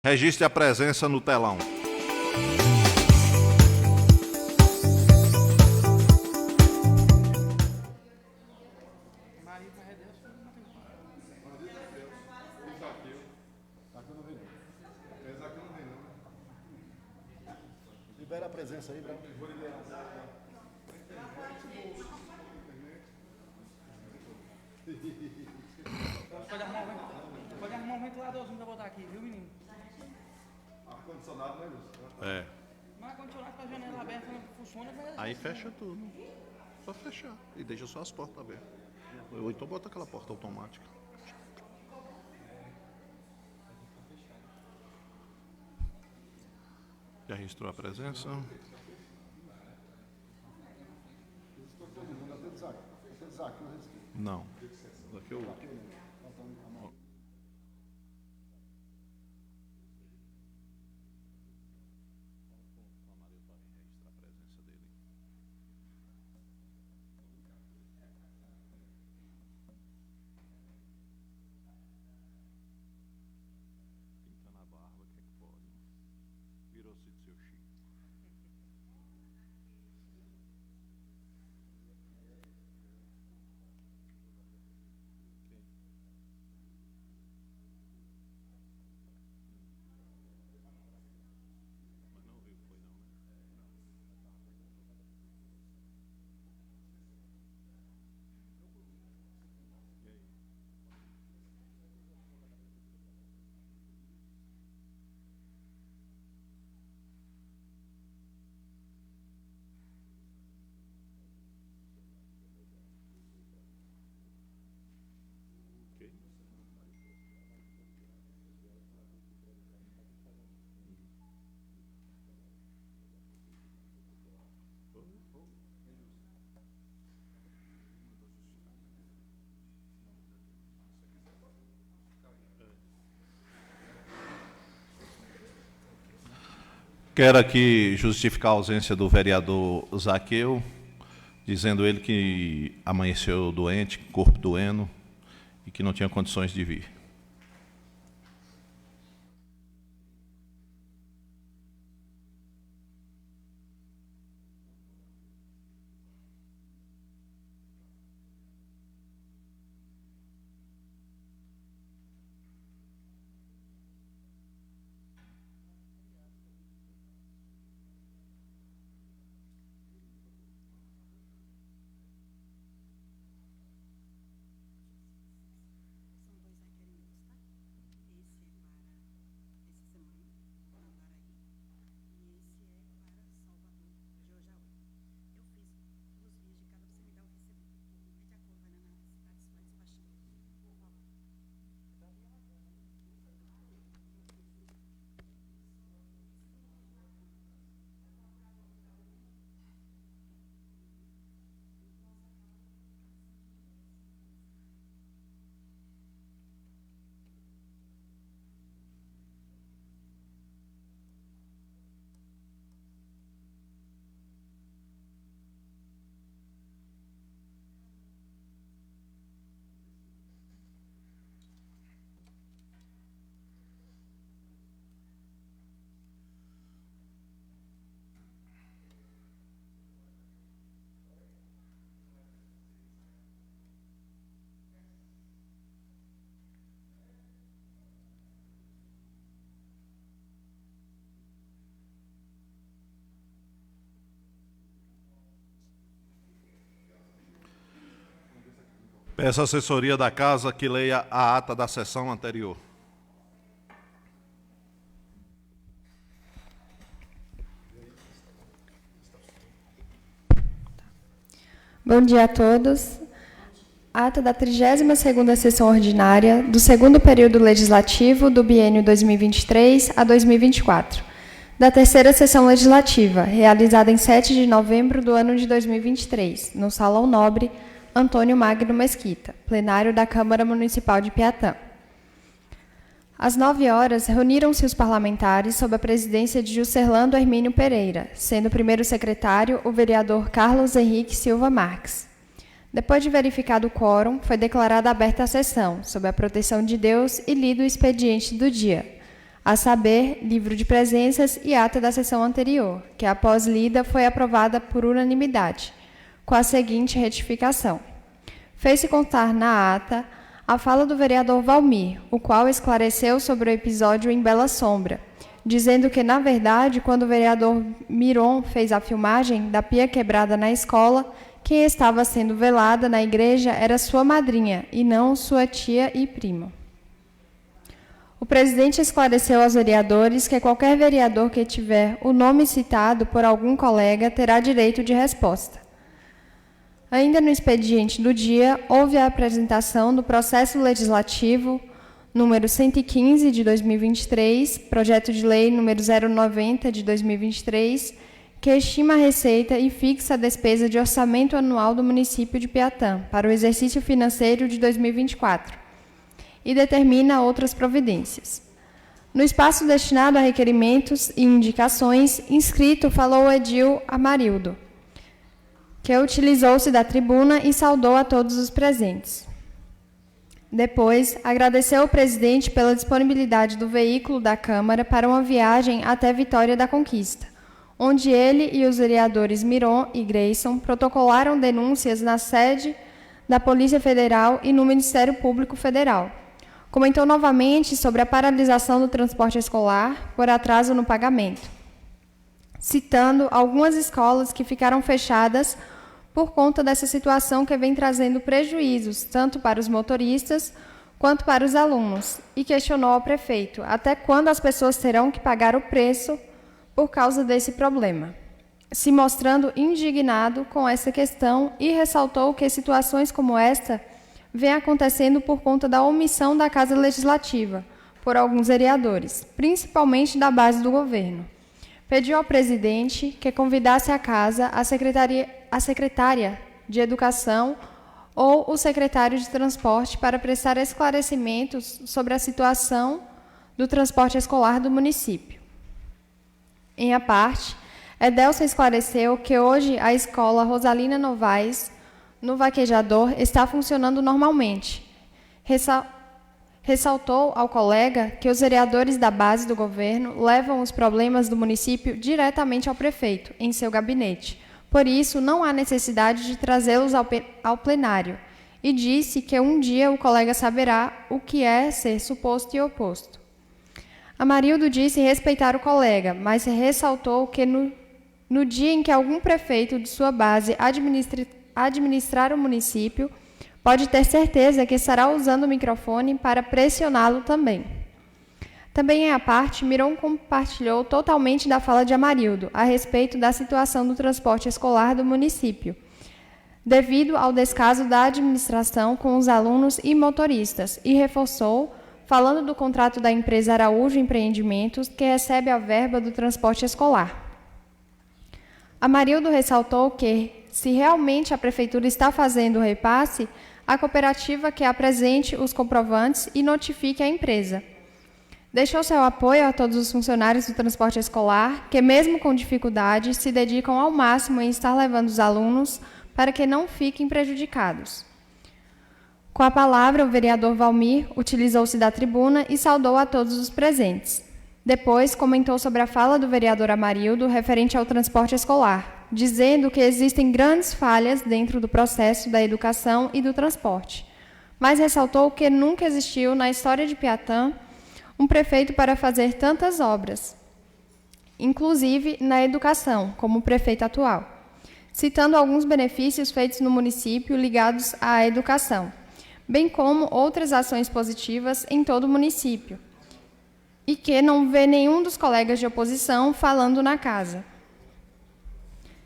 Registre a presença no telão. Libera a presença aí, Branco. Pode arrumar um ventiladorzinho pra botar aqui, viu, menino? Ar-condicionado, né, Lúcio? É. Mas ar-condicionado com a janela aberta não funciona, mas... Aí fecha tudo. Só fechar. E deixa só as portas abertas. Ou então bota aquela porta automática. Já registrou a presença? Não. Daqui eu... Pintando a barba, o que é que pode? Virou-se do seu Chico. Mas não viu, foi não, né? E aí? Ok. Quero aqui justificar a ausência do vereador Zaqueu, dizendo ele que amanheceu doente, corpo doendo, e que não tinha condições de vir. Peço à assessoria da casa que leia a ata da sessão anterior. Bom dia a todos. Ata da 32ª sessão ordinária do segundo período legislativo do biênio 2023 a 2024. Da terceira sessão legislativa, realizada em 7 de novembro do ano de 2023, no Salão Nobre Antônio Magno Mesquita, plenário da Câmara Municipal de Piatã. Às 9 horas, reuniram-se os parlamentares sob a presidência de Juscelando Hermínio Pereira, sendo o primeiro secretário o vereador Carlos Henrique Silva Marques. Depois de verificado o quórum, foi declarada aberta a sessão, sob a proteção de Deus, e lido o expediente do dia. a saber, livro de presenças e ata da sessão anterior, que, após lida, foi aprovada por unanimidade, com a seguinte retificação. Fez-se constar na ata a fala do vereador Valmir, o qual esclareceu sobre o episódio em Bela Sombra, dizendo que, na verdade, quando o vereador Miron fez a filmagem da pia quebrada na escola, quem estava sendo velada na igreja era sua madrinha, e não sua tia e prima. O presidente esclareceu aos vereadores que qualquer vereador que tiver o nome citado por algum colega terá direito de resposta. Ainda no expediente do dia, houve a apresentação do processo legislativo número 115 de 2023, projeto de lei número 090 de 2023, que estima a receita e fixa a despesa de orçamento anual do município de Piatã para o exercício financeiro de 2024 e determina outras providências. No espaço destinado a requerimentos e indicações, inscrito falou o edil Amarildo, que utilizou-se da tribuna e saudou a todos os presentes. Depois, agradeceu ao presidente pela disponibilidade do veículo da Câmara para uma viagem até Vitória da Conquista, onde ele e os vereadores Miron e Grayson protocolaram denúncias na sede da Polícia Federal e no Ministério Público Federal. Comentou novamente sobre a paralisação do transporte escolar por atraso no pagamento, citando algumas escolas que ficaram fechadas por conta dessa situação que vem trazendo prejuízos, tanto para os motoristas quanto para os alunos, e questionou ao prefeito até quando as pessoas terão que pagar o preço por causa desse problema, se mostrando indignado com essa questão e ressaltou que situações como esta vêm acontecendo por conta da omissão da Casa Legislativa por alguns vereadores, principalmente da base do governo. Pediu ao presidente que convidasse a casa a secretária de Educação ou o secretário de Transporte para prestar esclarecimentos sobre a situação do transporte escolar do município. Em a parte, Edelson esclareceu que hoje a escola Rosalina Novaes, no Vaquejador, está funcionando normalmente. Ressaltou ao colega que os vereadores da base do governo levam os problemas do município diretamente ao prefeito, em seu gabinete. Por isso, não há necessidade de trazê-los ao plenário. E disse que um dia o colega saberá o que é ser suposto e oposto. Amarildo disse respeitar o colega, mas ressaltou que no dia em que algum prefeito de sua base administrar o município, pode ter certeza que estará usando o microfone para pressioná-lo também. Também em a parte, Miron compartilhou totalmente da fala de Amarildo a respeito da situação do transporte escolar do município, devido ao descaso da administração com os alunos e motoristas, e reforçou, falando do contrato da empresa Araújo Empreendimentos, que recebe a verba do transporte escolar. Amarildo ressaltou que, se realmente a Prefeitura está fazendo o repasse, a cooperativa que apresente os comprovantes e notifique a empresa. Deixou seu apoio a todos os funcionários do transporte escolar, que, mesmo com dificuldade, se dedicam ao máximo em estar levando os alunos para que não fiquem prejudicados. Com a palavra, o vereador Valmir utilizou-se da tribuna e saudou a todos os presentes. Depois, comentou sobre a fala do vereador Amarildo referente ao transporte escolar, dizendo que existem grandes falhas dentro do processo da educação e do transporte, mas ressaltou que nunca existiu na história de Piatã um prefeito para fazer tantas obras, inclusive na educação, como o prefeito atual, citando alguns benefícios feitos no município ligados à educação, bem como outras ações positivas em todo o município, e que não vê nenhum dos colegas de oposição falando na casa.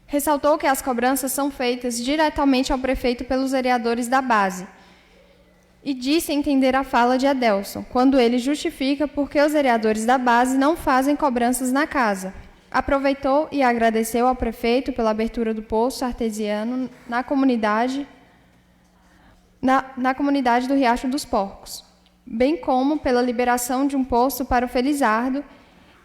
Ressaltou que as cobranças são feitas diretamente ao prefeito pelos vereadores da base e disse entender a fala de Edelson, quando ele justifica por que os vereadores da base não fazem cobranças na casa. Aproveitou e agradeceu ao prefeito pela abertura do poço artesiano na comunidade do Riacho dos Porcos, bem como pela liberação de um poço para o Felizardo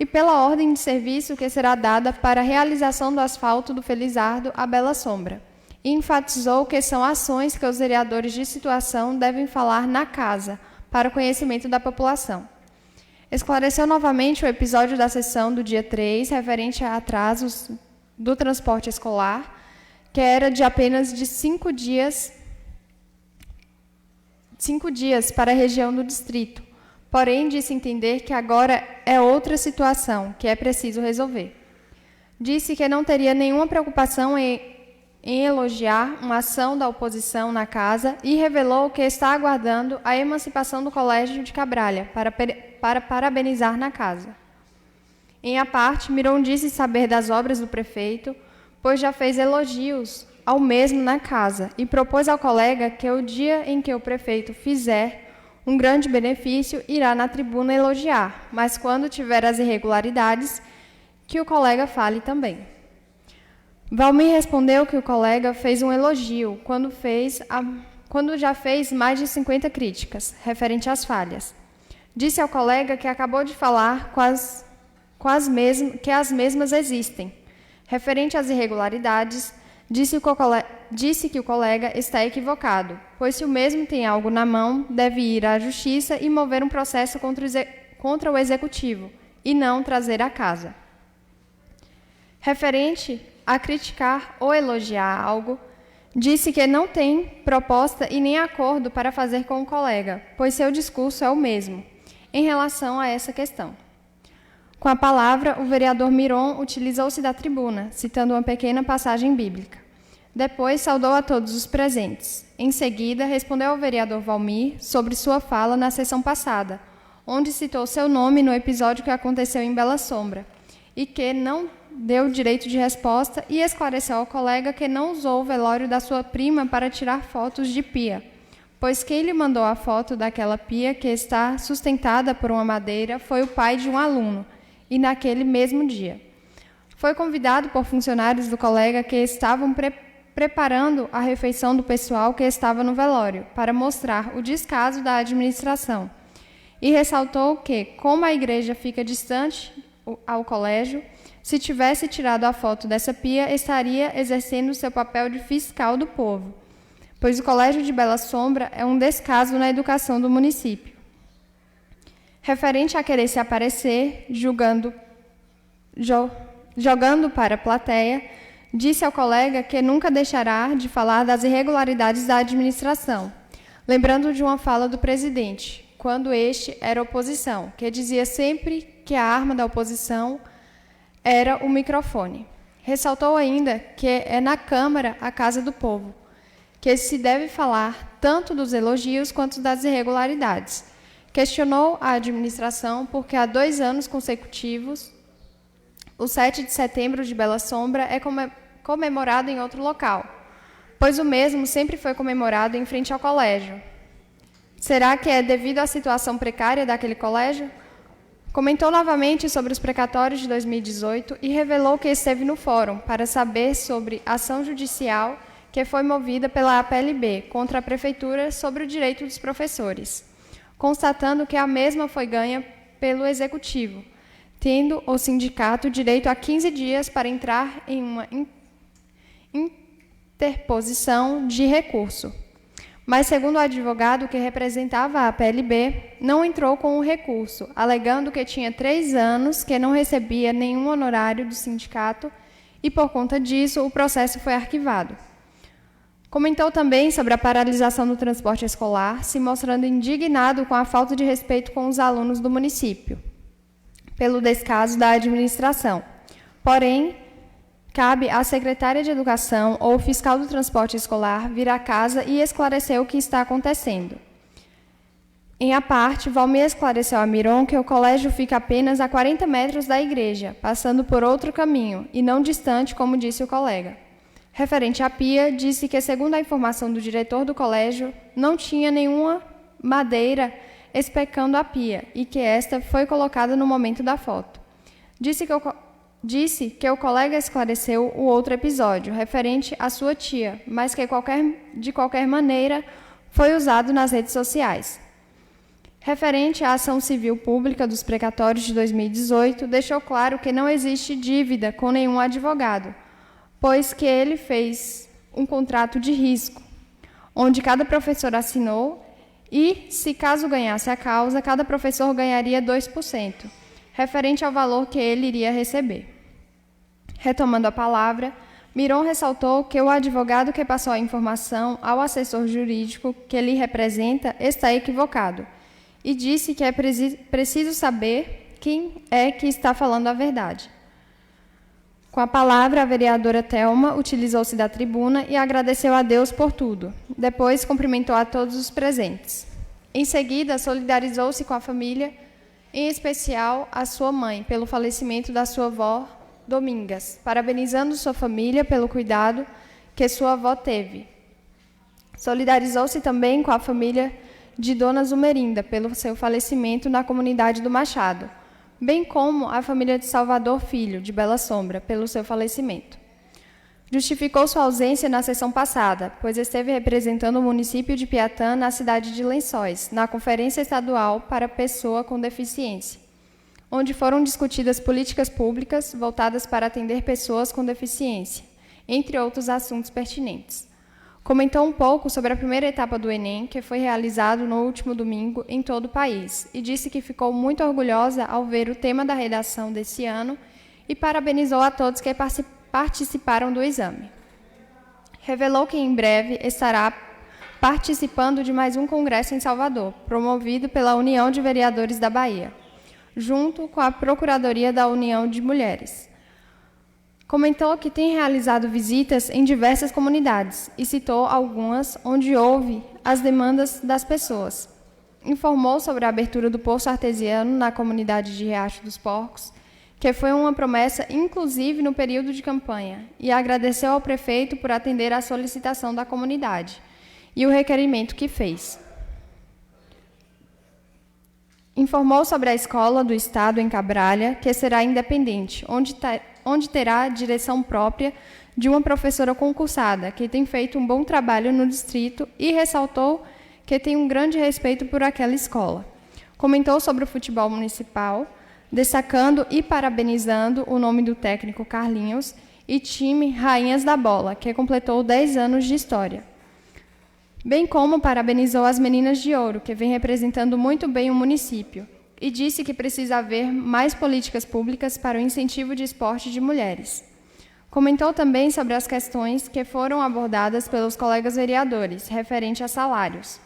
e pela ordem de serviço que será dada para a realização do asfalto do Felizardo à Bela Sombra. E enfatizou que são ações que os vereadores de situação devem falar na casa, para o conhecimento da população. Esclareceu novamente o episódio da sessão do dia 3, referente a atrasos do transporte escolar, que era de apenas de 5 dias para a região do distrito. Porém, disse entender que agora é outra situação, que é preciso resolver. Disse que não teria nenhuma preocupação em elogiar uma ação da oposição na casa e revelou que está aguardando a emancipação do Colégio de Cabralha para parabenizar na casa. Em a parte, Miron disse saber das obras do prefeito, pois já fez elogios ao mesmo na casa e propôs ao colega que o dia em que o prefeito fizer um grande benefício, irá na tribuna elogiar, mas quando tiver as irregularidades, que o colega fale também. Valmir respondeu que o colega fez um elogio quando já fez mais de 50 críticas, referente às falhas. Disse ao colega que acabou de falar que as mesmas existem. Referente às irregularidades, disse que o colega está equivocado, pois se o mesmo tem algo na mão, deve ir à justiça e mover um processo contra o executivo, e não trazer à casa. Referente a criticar ou elogiar algo, disse que não tem proposta e nem acordo para fazer com o colega, pois seu discurso é o mesmo, em relação a essa questão. Com a palavra, o vereador Miron utilizou-se da tribuna, citando uma pequena passagem bíblica. Depois, saudou a todos os presentes. Em seguida, respondeu ao vereador Valmir sobre sua fala na sessão passada, onde citou seu nome no episódio que aconteceu em Bela Sombra, e que não deu direito de resposta e esclareceu ao colega que não usou o velório da sua prima para tirar fotos de pia, pois quem lhe mandou a foto daquela pia que está sustentada por uma madeira foi o pai de um aluno, e naquele mesmo dia. Foi convidado por funcionários do colega que estavam preparando a refeição do pessoal que estava no velório, para mostrar o descaso da administração. E ressaltou que, como a igreja fica distante ao colégio, se tivesse tirado a foto dessa pia, estaria exercendo seu papel de fiscal do povo, pois o Colégio de Bela Sombra é um descaso na educação do município. Referente a querer se aparecer, jogando para a plateia, disse ao colega que nunca deixará de falar das irregularidades da administração, lembrando de uma fala do presidente, quando este era oposição, que dizia sempre que a arma da oposição era o microfone. Ressaltou ainda que é na Câmara a casa do povo, que se deve falar tanto dos elogios quanto das irregularidades. Questionou a administração porque há 2 anos consecutivos, o 7 de setembro de Bela Sombra é comemorado em outro local, pois o mesmo sempre foi comemorado em frente ao colégio. Será que é devido à situação precária daquele colégio? Comentou novamente sobre os precatórios de 2018 e revelou que esteve no fórum para saber sobre a ação judicial que foi movida pela APLB contra a Prefeitura sobre o direito dos professores, constatando que a mesma foi ganha pelo Executivo, tendo o sindicato direito a 15 dias para entrar em uma interposição de recurso. Mas, segundo o advogado que representava a PLB, não entrou com o recurso, alegando que tinha 3 anos que não recebia nenhum honorário do sindicato e, por conta disso, o processo foi arquivado. Comentou também sobre a paralisação do transporte escolar, se mostrando indignado com a falta de respeito com os alunos do município, pelo descaso da administração. Porém, cabe à secretária de Educação ou o fiscal do transporte escolar vir à casa e esclarecer o que está acontecendo. Em a parte, Valmir esclareceu a Miron que o colégio fica apenas a 40 metros da igreja, passando por outro caminho, e não distante, como disse o colega. Referente à pia, disse que, segundo a informação do diretor do colégio, não tinha nenhuma madeira especando a pia e que esta foi colocada no momento da foto. Disse que o colega esclareceu o outro episódio, referente à sua tia, mas que, de qualquer maneira, foi usado nas redes sociais. Referente à ação civil pública dos precatórios de 2018, deixou claro que não existe dívida com nenhum advogado, pois que ele fez um contrato de risco, onde cada professor assinou E, se caso ganhasse a causa, cada professor ganharia 2%, referente ao valor que ele iria receber. Retomando a palavra, Miron ressaltou que o advogado que passou a informação ao assessor jurídico que lhe representa está equivocado e disse que é preciso saber quem é que está falando a verdade. Com a palavra, a vereadora Thelma utilizou-se da tribuna e agradeceu a Deus por tudo. Depois, cumprimentou a todos os presentes. Em seguida, solidarizou-se com a família, em especial a sua mãe, pelo falecimento da sua avó, Domingas, parabenizando sua família pelo cuidado que sua avó teve. Solidarizou-se também com a família de Dona Zumerinda, pelo seu falecimento na comunidade do Machado, bem como a família de Salvador Filho, de Bela Sombra, pelo seu falecimento. Justificou sua ausência na sessão passada, pois esteve representando o município de Piatã na cidade de Lençóis, na Conferência Estadual para Pessoa com Deficiência, onde foram discutidas políticas públicas voltadas para atender pessoas com deficiência, entre outros assuntos pertinentes. Comentou um pouco sobre a primeira etapa do Enem, que foi realizado no último domingo em todo o país, e disse que ficou muito orgulhosa ao ver o tema da redação desse ano e parabenizou a todos que participaram do exame. Revelou que em breve estará participando de mais um congresso em Salvador, promovido pela União de Vereadores da Bahia, junto com a Procuradoria da União de Mulheres. Comentou que tem realizado visitas em diversas comunidades e citou algumas onde houve as demandas das pessoas. Informou sobre a abertura do poço artesiano na comunidade de Riacho dos Porcos, que foi uma promessa inclusive no período de campanha, e agradeceu ao prefeito por atender à solicitação da comunidade e o requerimento que fez. Informou sobre a escola do Estado em Cabralha, que será independente, onde terá direção própria de uma professora concursada, que tem feito um bom trabalho no distrito, e ressaltou que tem um grande respeito por aquela escola. Comentou sobre o futebol municipal, destacando e parabenizando o nome do técnico Carlinhos e time Rainhas da Bola, que completou 10 anos de história. Bem como parabenizou as Meninas de Ouro, que vem representando muito bem o município, e disse que precisa haver mais políticas públicas para o incentivo de esporte de mulheres. Comentou também sobre as questões que foram abordadas pelos colegas vereadores, referente a salários,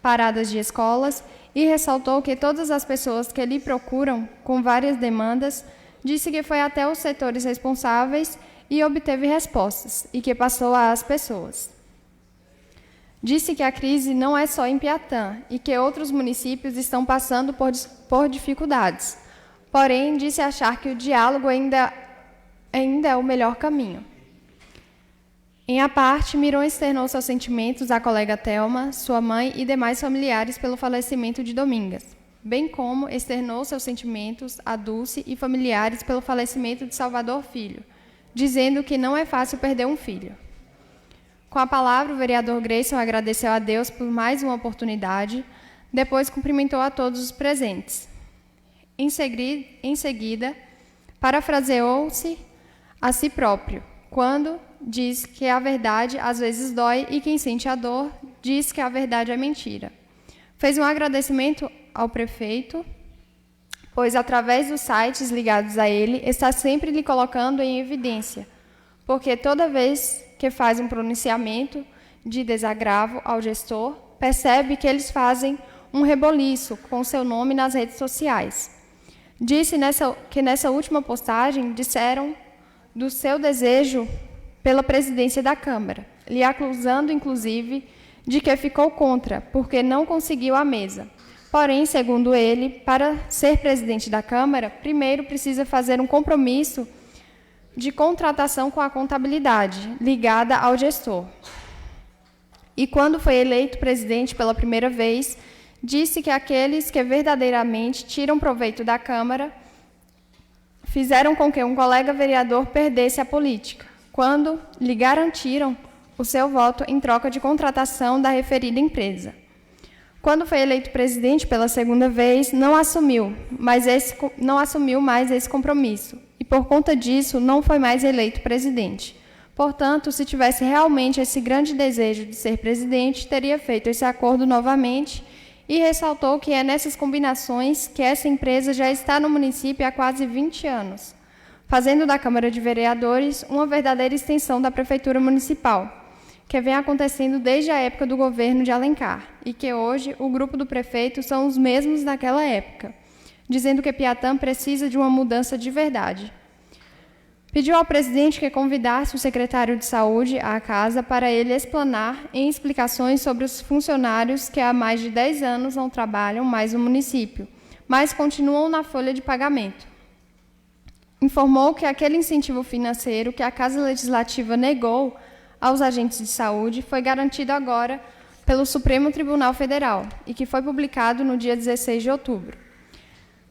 paradas de escolas, e ressaltou que todas as pessoas que lhe procuram com várias demandas, disse que foi até os setores responsáveis e obteve respostas, e que passou às pessoas. Disse que a crise não é só em Piatã e que outros municípios estão passando por dificuldades. Porém, disse achar que o diálogo ainda é o melhor caminho. Em a parte, Miron externou seus sentimentos à colega Thelma, sua mãe e demais familiares pelo falecimento de Domingas, bem como externou seus sentimentos a Dulce e familiares pelo falecimento de Salvador Filho, dizendo que não é fácil perder um filho. Com a palavra, o vereador Grayson agradeceu a Deus por mais uma oportunidade, depois cumprimentou a todos os presentes. Em seguida, parafraseou-se a si próprio, quando diz que a verdade às vezes dói e quem sente a dor diz que a verdade é mentira. Fez um agradecimento ao prefeito, pois através dos sites ligados a ele está sempre lhe colocando em evidência, porque toda vez que faz um pronunciamento de desagravo ao gestor, percebe que eles fazem um reboliço com seu nome nas redes sociais. Disse que nessa última postagem disseram do seu desejo pela presidência da Câmara, lhe acusando, inclusive, de que ficou contra, porque não conseguiu a mesa. Porém, segundo ele, para ser presidente da Câmara, primeiro precisa fazer um compromisso de contratação com a contabilidade, ligada ao gestor. E quando foi eleito presidente pela primeira vez, disse que aqueles que verdadeiramente tiram proveito da Câmara fizeram com que um colega vereador perdesse a política, quando lhe garantiram o seu voto em troca de contratação da referida empresa. Quando foi eleito presidente pela segunda vez, não assumiu mais esse compromisso, e por conta disso não foi mais eleito presidente. Portanto, se tivesse realmente esse grande desejo de ser presidente, teria feito esse acordo novamente e ressaltou que é nessas combinações que essa empresa já está no município há quase 20 anos, fazendo da Câmara de Vereadores uma verdadeira extensão da Prefeitura Municipal, que vem acontecendo desde a época do governo de Alencar, e que hoje o grupo do prefeito são os mesmos daquela época, dizendo que Piatã precisa de uma mudança de verdade. Pediu ao presidente que convidasse o secretário de Saúde à casa para ele explanar em explicações sobre os funcionários que há mais de 10 anos não trabalham mais no município, mas continuam na folha de pagamento. Informou que aquele incentivo financeiro que a Casa Legislativa negou aos agentes de saúde foi garantido agora pelo Supremo Tribunal Federal e que foi publicado no dia 16 de outubro.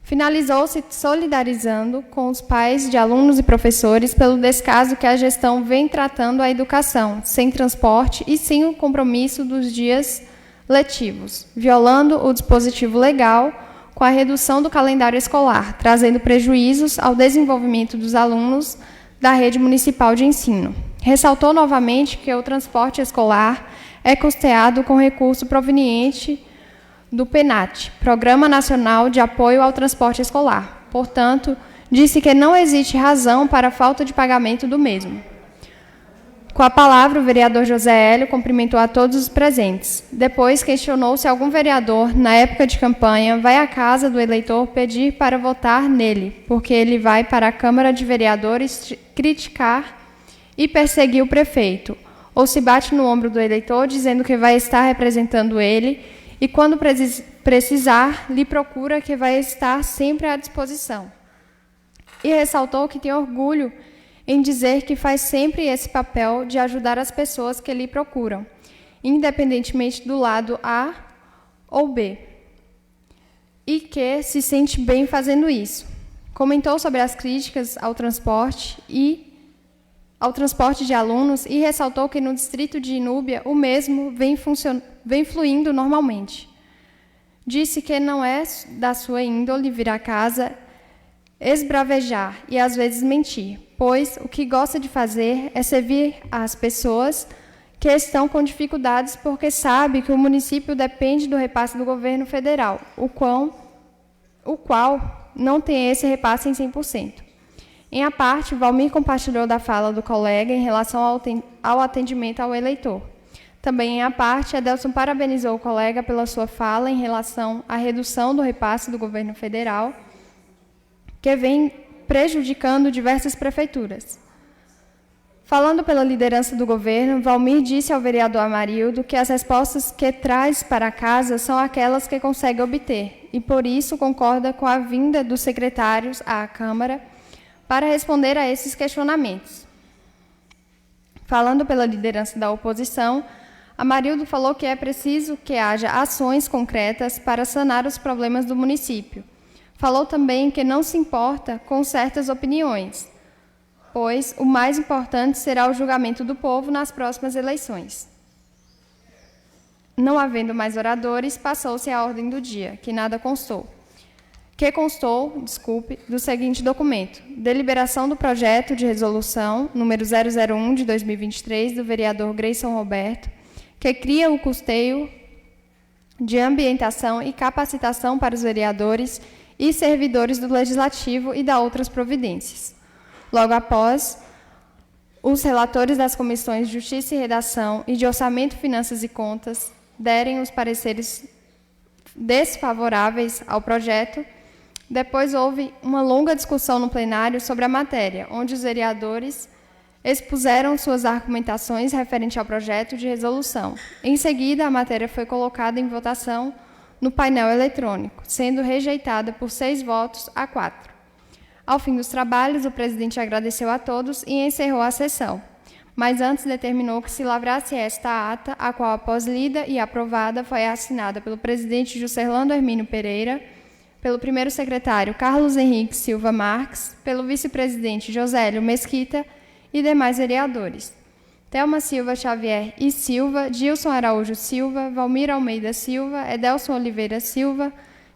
Finalizou-se solidarizando com os pais de alunos e professores pelo descaso que a gestão vem tratando a educação, sem transporte e sem o compromisso dos dias letivos, violando o dispositivo legal com a redução do calendário escolar, trazendo prejuízos ao desenvolvimento dos alunos da rede municipal de ensino. Ressaltou novamente que o transporte escolar é custeado com recurso proveniente do PENAT, Programa Nacional de Apoio ao Transporte Escolar. Portanto, disse que não existe razão para a falta de pagamento do mesmo. Com a palavra, o vereador José Hélio cumprimentou a todos os presentes. Depois, questionou se algum vereador, na época de campanha, vai à casa do eleitor pedir para votar nele, porque ele vai para a Câmara de Vereadores criticar e perseguir o prefeito, ou se bate no ombro do eleitor dizendo que vai estar representando ele e, quando precisar, lhe procura, que vai estar sempre à disposição. E ressaltou que tem orgulho em dizer que faz sempre esse papel de ajudar as pessoas que lhe procuram, independentemente do lado A ou B, e que se sente bem fazendo isso. Comentou sobre as críticas ao transporte de alunos e ressaltou que no distrito de Inúbia o mesmo vem fluindo normalmente. Disse que não é da sua índole vir à casa esbravejar e às vezes mentir, pois o que gosta de fazer é servir às pessoas que estão com dificuldades, porque sabe que o município depende do repasse do governo federal, o qual não tem esse repasse em 100%. Em a parte, Valmir compartilhou da fala do colega em relação ao atendimento ao eleitor. Também em a parte, Adelson parabenizou o colega pela sua fala em relação à redução do repasse do governo federal, que vem prejudicando diversas prefeituras. Falando pela liderança do governo, Valmir disse ao vereador Amarildo que as respostas que traz para casa são aquelas que consegue obter, e por isso concorda com a vinda dos secretários à Câmara para responder a esses questionamentos. Falando pela liderança da oposição, Amarildo falou que é preciso que haja ações concretas para sanar os problemas do município. Falou também que não se importa com certas opiniões, pois o mais importante será o julgamento do povo nas próximas eleições. Não havendo mais oradores, passou-se à ordem do dia, que constou do seguinte documento: deliberação do projeto de resolução número 001 de 2023 do vereador Grayson Roberto, que cria o custeio de ambientação e capacitação para os vereadores e servidores do Legislativo e da outras providências. Logo após, os relatores das comissões de Justiça e Redação e de Orçamento, Finanças e Contas derem os pareceres desfavoráveis ao projeto. Depois houve uma longa discussão no plenário sobre a matéria, onde os vereadores expuseram suas argumentações referente ao projeto de resolução. Em seguida, a matéria foi colocada em votação no painel eletrônico, sendo rejeitada por 6 votos a 4. Ao fim dos trabalhos, o presidente agradeceu a todos e encerrou a sessão, mas antes determinou que se lavrasse esta ata, a qual, após lida e aprovada, foi assinada pelo presidente Juscelando Hermínio Pereira, pelo primeiro secretário Carlos Henrique Silva Marques, pelo vice-presidente Josélio Mesquita e demais vereadores. Thelma Silva Xavier e Silva, Gilson Araújo Silva, Valmir Almeida Silva, Edelson Oliveira Silva,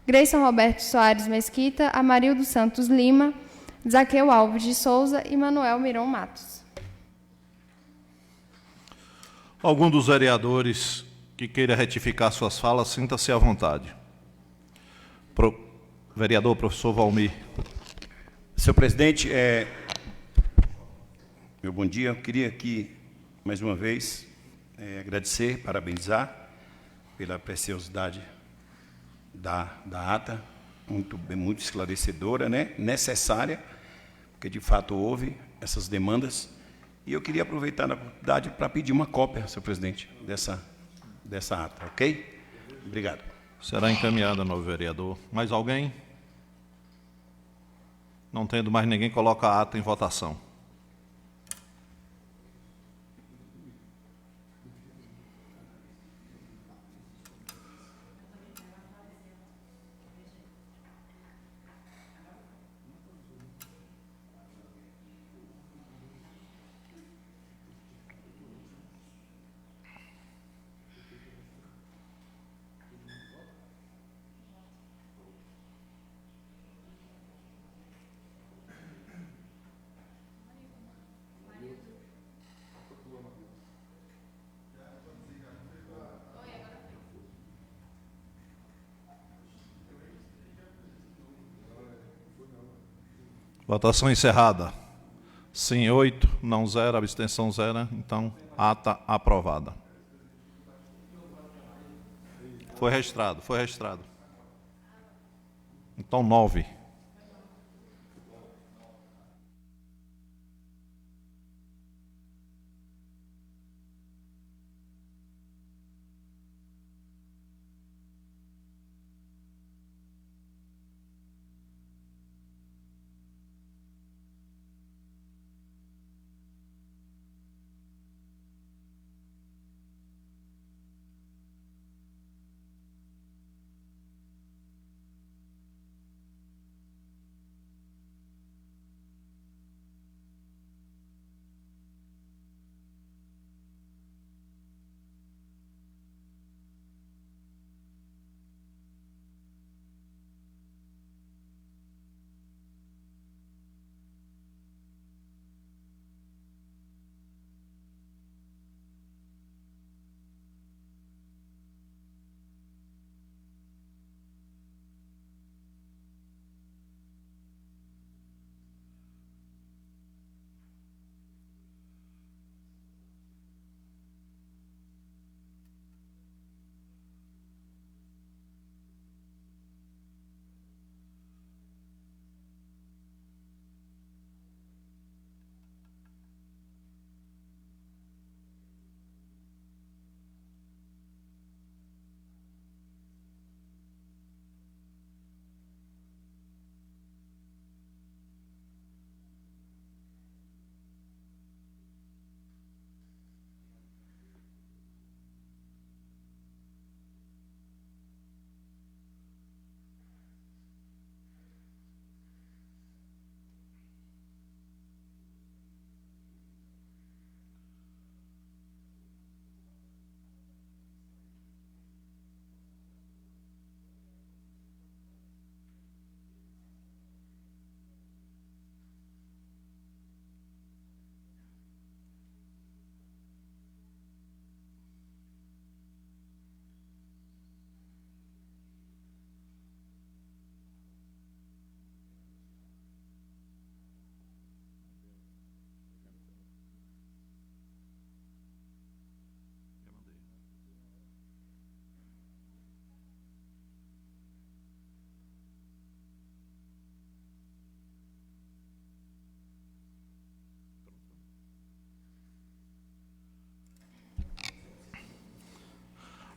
Grayson Roberto Soares Mesquita, Amarildo Santos Lima, Zaqueu Alves de Souza e Manuel Miron Matos. Algum dos vereadores que queira retificar suas falas, sinta-se à vontade. Vereador professor Valmir. Senhor presidente, meu bom dia. Eu queria aqui, mais uma vez, agradecer, parabenizar pela preciosidade da ata, muito esclarecedora, né? Necessária, porque de fato houve essas demandas. E eu queria aproveitar a oportunidade para pedir uma cópia, senhor presidente, dessa ata, ok? Obrigado. Será encaminhada, novo vereador. Mais alguém? Não tendo mais ninguém, coloca a ata em votação. Votação encerrada. Sim, 8, não 0, abstenção 0. Então, ata aprovada. Foi registrado, foi registrado. Então, 9.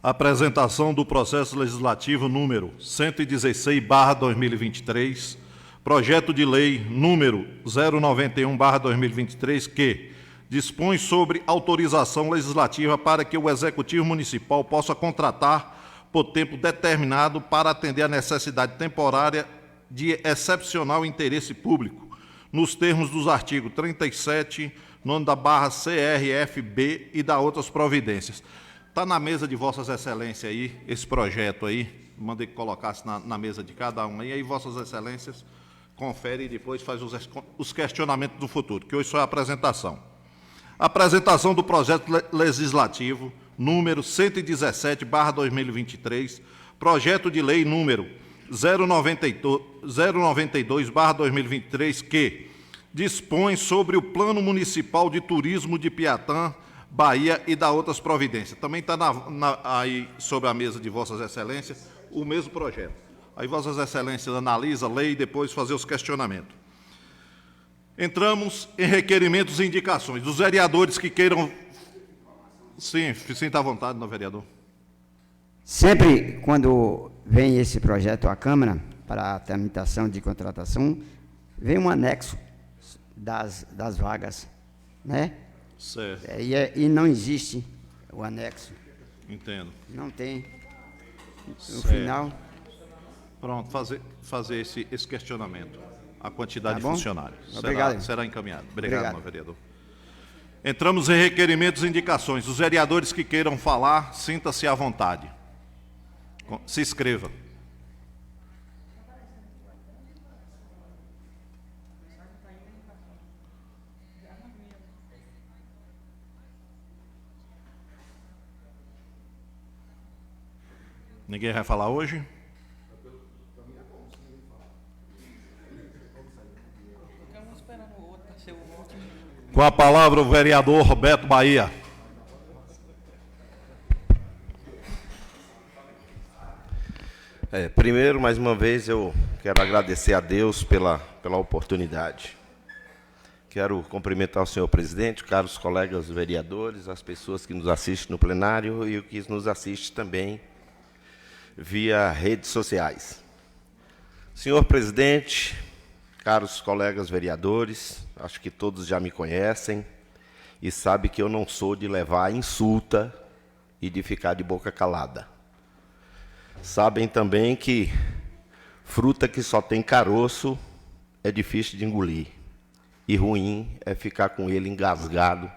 Apresentação do processo legislativo número 116/2023, projeto de lei número 091/2023, que dispõe sobre autorização legislativa para que o Executivo Municipal possa contratar por tempo determinado para atender a necessidade temporária de excepcional interesse público, nos termos dos artigos 37, 9/CRFB e da outras providências. Está na mesa de Vossas Excelências aí, esse projeto aí, mandei que colocasse na mesa de cada um aí Vossas Excelências confere e depois faz os questionamentos do futuro, que hoje só é a apresentação. Apresentação do projeto legislativo número 117/2023, projeto de lei número 092/2023, que dispõe sobre o Plano Municipal de Turismo de Piatã, Bahia e da outras providências. Também está aí sobre a mesa de Vossas Excelências o mesmo projeto. Aí Vossas Excelências analisa, lê e depois fazer os questionamentos. Entramos em requerimentos e indicações. Os vereadores que queiram... Sim, sinta à vontade, não, vereador. Sempre quando vem esse projeto à Câmara para a tramitação de contratação, vem um anexo das vagas, né? Certo. E não existe o anexo. Entendo. Não tem. No Certo. final... Pronto, fazer esse questionamento. A quantidade Tá de bom? funcionários. Obrigado. Será encaminhado. Obrigado, Obrigado. meu vereador. Entramos em requerimentos e indicações. Os vereadores que queiram falar, sinta-se à vontade. Se inscreva. Ninguém vai falar hoje? Ficamos esperando o outro, para ser o último. Com a palavra o vereador Roberto Bahia. Primeiro, mais uma vez, eu quero agradecer a Deus pela oportunidade. Quero cumprimentar o senhor presidente, caros colegas vereadores, as pessoas que nos assistem no plenário e o que nos assiste também via redes sociais. Senhor presidente, caros colegas vereadores, acho que todos já me conhecem e sabem que eu não sou de levar insulta e de ficar de boca calada. Sabem também que fruta que só tem caroço é difícil de engolir e ruim é ficar com ele engasgado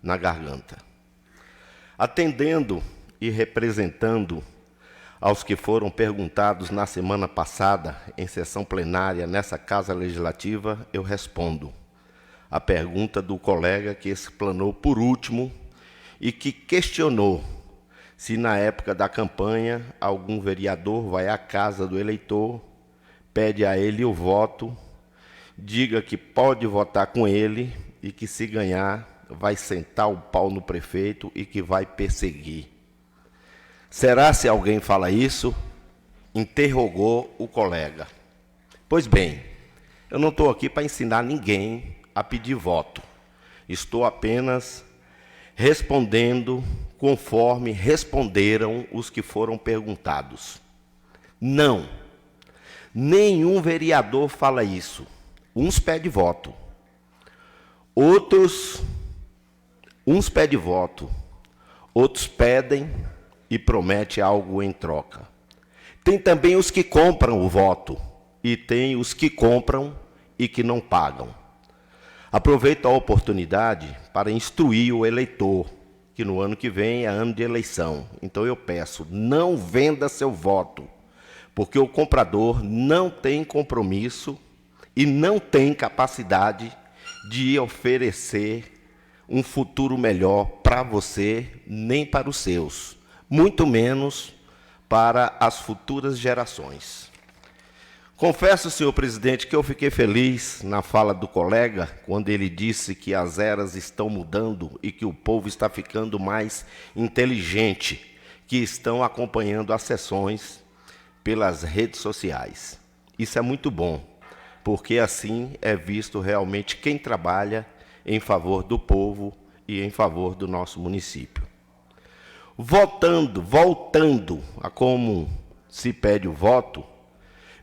na garganta. Atendendo e representando aos que foram perguntados na semana passada, em sessão plenária, nessa Casa Legislativa, eu respondo a pergunta do colega que explanou por último e que questionou se na época da campanha algum vereador vai à casa do eleitor, pede a ele o voto, diga que pode votar com ele e que se ganhar vai sentar o pau no prefeito e que vai perseguir. Será se alguém fala isso? Interrogou o colega. Pois bem, eu não estou aqui para ensinar ninguém a pedir voto. Estou apenas respondendo conforme responderam os que foram perguntados. Não, nenhum vereador fala isso. Uns pedem voto, uns pedem voto, outros pedem e prometem algo em troca. Tem também os que compram o voto e tem os que compram e que não pagam. Aproveito a oportunidade para instruir o eleitor, que no ano que vem é ano de eleição. Então eu peço, não venda seu voto, porque o comprador não tem compromisso e não tem capacidade de oferecer um futuro melhor para você, nem para os seus, muito menos para as futuras gerações. Confesso, senhor presidente, que eu fiquei feliz na fala do colega, quando ele disse que as eras estão mudando e que o povo está ficando mais inteligente, que estão acompanhando as sessões pelas redes sociais. Isso é muito bom, porque assim é visto realmente quem trabalha em favor do povo e em favor do nosso município. Voltando a como se pede o voto,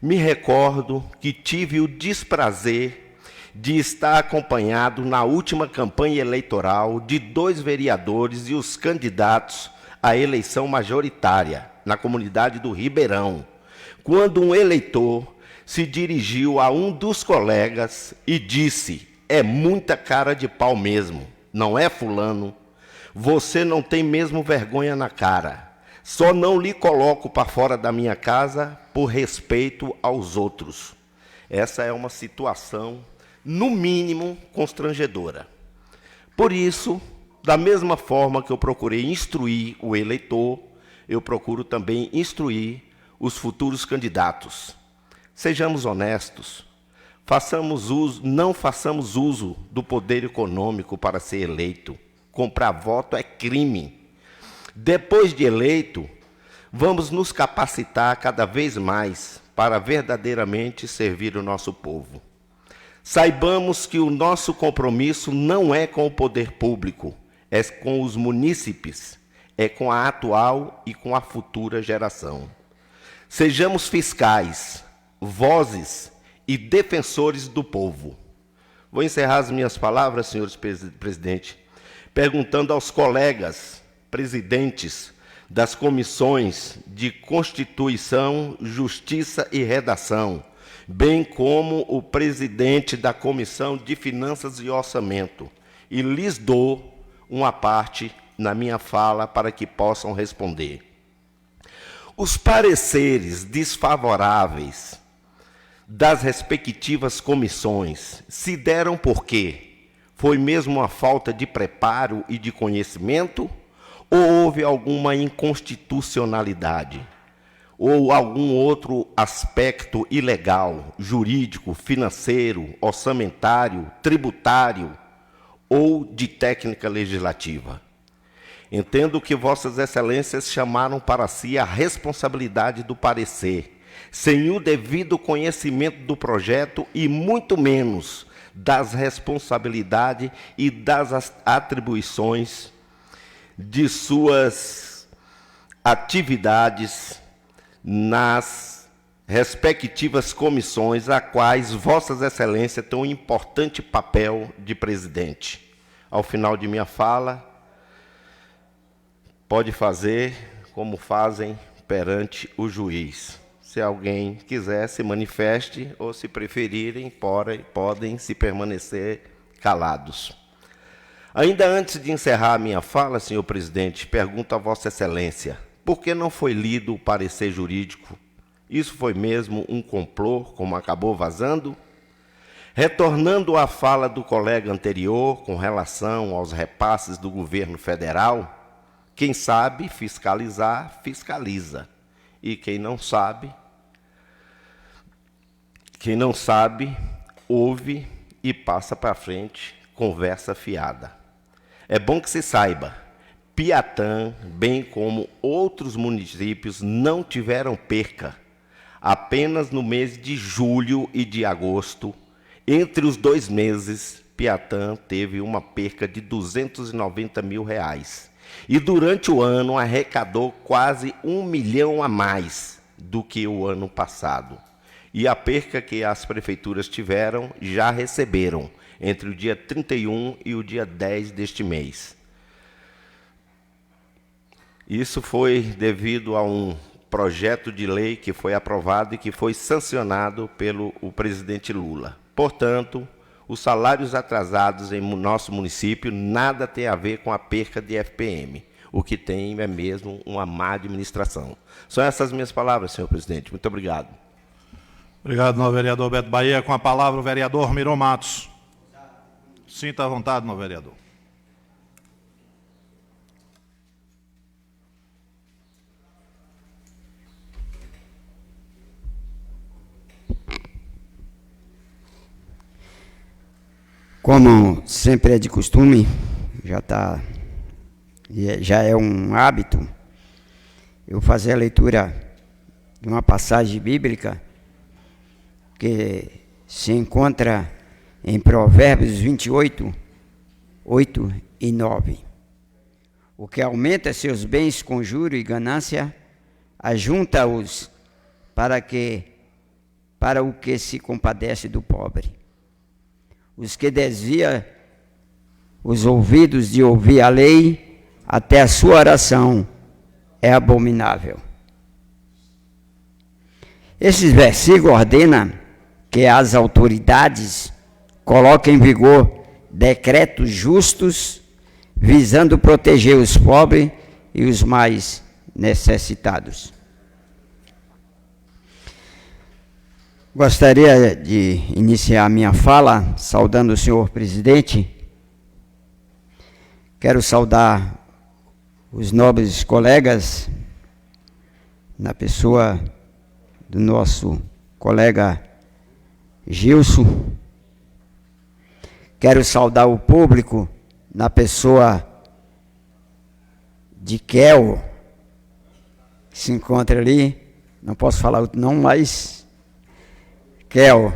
me recordo que tive o desprazer de estar acompanhado na última campanha eleitoral de 2 vereadores e os candidatos à eleição majoritária na comunidade do Ribeirão, quando um eleitor se dirigiu a um dos colegas e disse: "É muita cara de pau mesmo, não é, fulano? Você não tem mesmo vergonha na cara. Só não lhe coloco para fora da minha casa por respeito aos outros." Essa é uma situação, no mínimo, constrangedora. Por isso, Da mesma forma que eu procurei instruir o eleitor, eu procuro também instruir os futuros candidatos. Sejamos honestos, não façamos uso do poder econômico para ser eleito. Comprar voto é crime. Depois de eleito, vamos nos capacitar cada vez mais para verdadeiramente servir o nosso povo. Saibamos que o nosso compromisso não é com o poder público, é com os munícipes, é com a atual e com a futura geração. Sejamos fiscais, vozes e defensores do povo. Vou encerrar as minhas palavras, senhores presidente, perguntando aos colegas presidentes das comissões de Constituição, Justiça e Redação, bem como o presidente da Comissão de Finanças e Orçamento, e lhes dou uma parte na minha fala para que possam responder. Os pareceres desfavoráveis das respectivas comissões se deram por quê? Foi mesmo uma falta de preparo e de conhecimento? Ou houve alguma inconstitucionalidade? Ou algum outro aspecto ilegal, jurídico, financeiro, orçamentário, tributário ou de técnica legislativa? Entendo que Vossas Excelências chamaram para si a responsabilidade do parecer, sem o devido conhecimento do projeto e muito menos das responsabilidades e das atribuições de suas atividades nas respectivas comissões, a quais Vossas Excelências têm um importante papel de presidente. Ao final de minha fala, pode fazer como fazem perante o juiz. Se alguém quiser, se manifeste, ou se preferirem, podem se permanecer calados. Ainda antes de encerrar a minha fala, senhor presidente, pergunto a Vossa Excelência, por que não foi lido o parecer jurídico? Isso foi mesmo um complô, como acabou vazando? Retornando à fala do colega anterior, com relação aos repasses do governo federal, quem sabe fiscalizar, fiscaliza. E quem não sabe, ouve e passa para frente, conversa fiada. É bom que se saiba, Piatã, bem como outros municípios, não tiveram perca. Apenas no mês de julho e de agosto, entre os 2 meses, Piatã teve uma perca de R$290 mil. E durante o ano arrecadou quase 1 milhão a mais do que o ano passado. E a perca que as prefeituras tiveram já receberam entre o dia 31 e o dia 10 deste mês. Isso foi devido a um projeto de lei que foi aprovado e que foi sancionado pelo presidente Lula. Portanto, os salários atrasados em nosso município nada tem a ver com a perca de FPM. O que tem é mesmo uma má administração. São essas minhas palavras, senhor presidente. Muito obrigado. Obrigado, novo vereador Beto Bahia. Com a palavra, o vereador Miron Matos. Sinta à vontade, novo vereador. Como sempre é de costume, já é um hábito, eu fazer a leitura de uma passagem bíblica que se encontra em Provérbios 28, 8 e 9. O que aumenta seus bens com juro e ganância, ajunta-os para o que se compadece do pobre. Os que desvia os ouvidos de ouvir a lei, até a sua oração é abominável. Esses versículos ordenam que as autoridades coloquem em vigor decretos justos, visando proteger os pobres e os mais necessitados. Gostaria de iniciar minha fala saudando o senhor presidente, Quero saudar os nobres colegas, na pessoa do nosso colega Gilson. Quero saudar o público, na pessoa de Kel, que se encontra ali. Não posso falar o nome, mas Kel.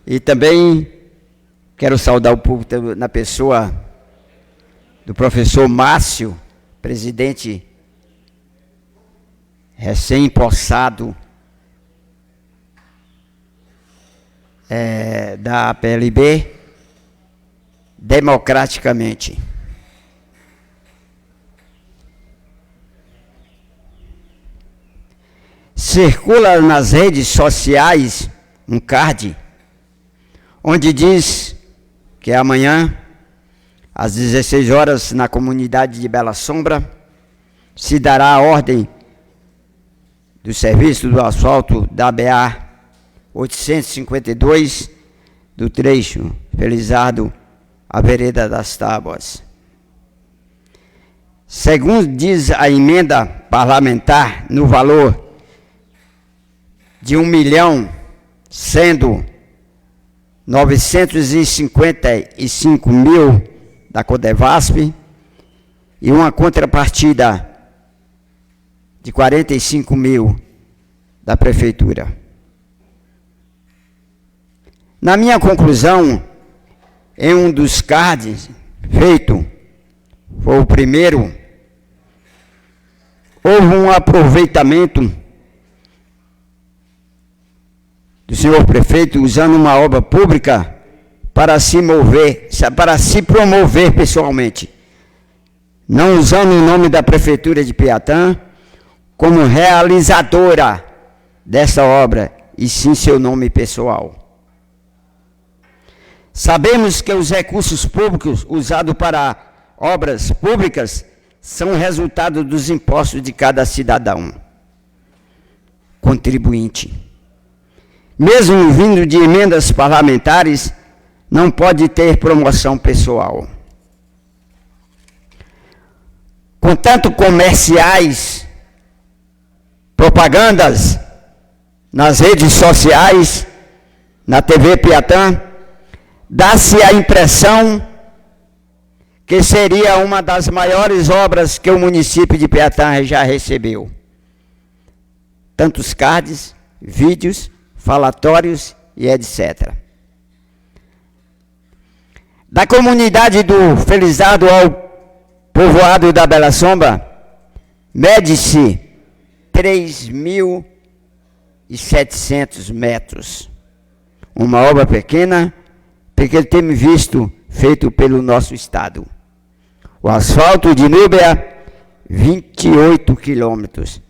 E também quero saudar o público na pessoa do professor Márcio, presidente recém-empossado da PLB, democraticamente. Circula nas redes sociais um card onde diz que amanhã, às 16 horas, na comunidade de Bela Sombra, se dará a ordem do serviço do asfalto da BA 852, do trecho Felizardo à Vereda das Tábuas. Segundo diz a emenda parlamentar, no valor de 1 milhão, sendo 955 mil da Codevasp e uma contrapartida de 45 mil da Prefeitura. Na minha conclusão, em um dos cards feito, foi o primeiro, houve um aproveitamento do senhor prefeito usando uma obra pública para se promover pessoalmente, não usando o nome da Prefeitura de Piatã como realizadora dessa obra, e sim seu nome pessoal. Sabemos que os recursos públicos usados para obras públicas são resultado dos impostos de cada cidadão contribuinte. Mesmo vindo de emendas parlamentares, não pode ter promoção pessoal. Contanto comerciais, propagandas nas redes sociais, na TV Piatã, dá-se a impressão que seria uma das maiores obras que o município de Piatã já recebeu. Tantos cards, vídeos, falatórios e etc. Da comunidade do Felizardo ao povoado da Bela Sombra, mede-se 3.700 metros. Uma obra pequena, porque ele tem visto feito pelo nosso estado. O asfalto de Núbia, 28 quilômetros.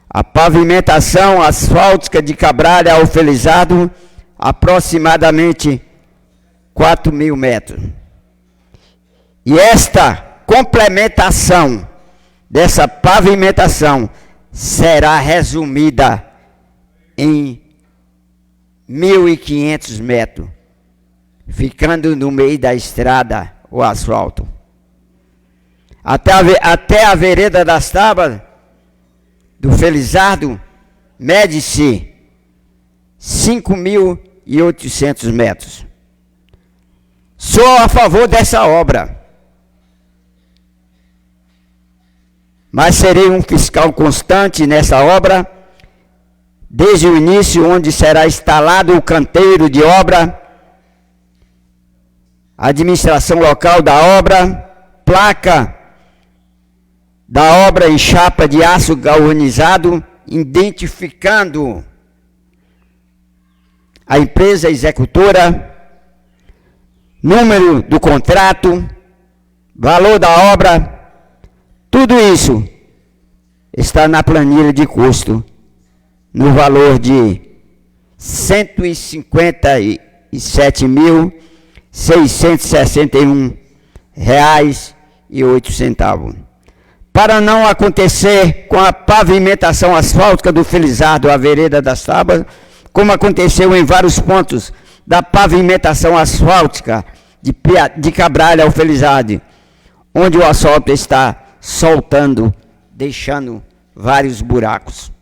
A pavimentação asfáltica de Cabralha ao Felizardo, aproximadamente 4.000 metros. E esta complementação dessa pavimentação será resumida em 1.500 metros, ficando no meio da estrada o asfalto. Até a Vereda das Tábuas do Felizardo, mede-se 5.800 metros. Sou a favor dessa obra, mas serei um fiscal constante nessa obra, desde o início, onde será instalado o canteiro de obra, administração local da obra, placa da obra em chapa de aço galvanizado, identificando a empresa executora, número do contrato, valor da obra, tudo isso está na planilha de custo, no valor de R$ 157.661,08. Para não acontecer com a pavimentação asfáltica do Felizardo à Vereda das Tábuas, como aconteceu em vários pontos da pavimentação asfáltica de Cabralha ao Felizardo, onde o asfalto está soltando, deixando vários buracos.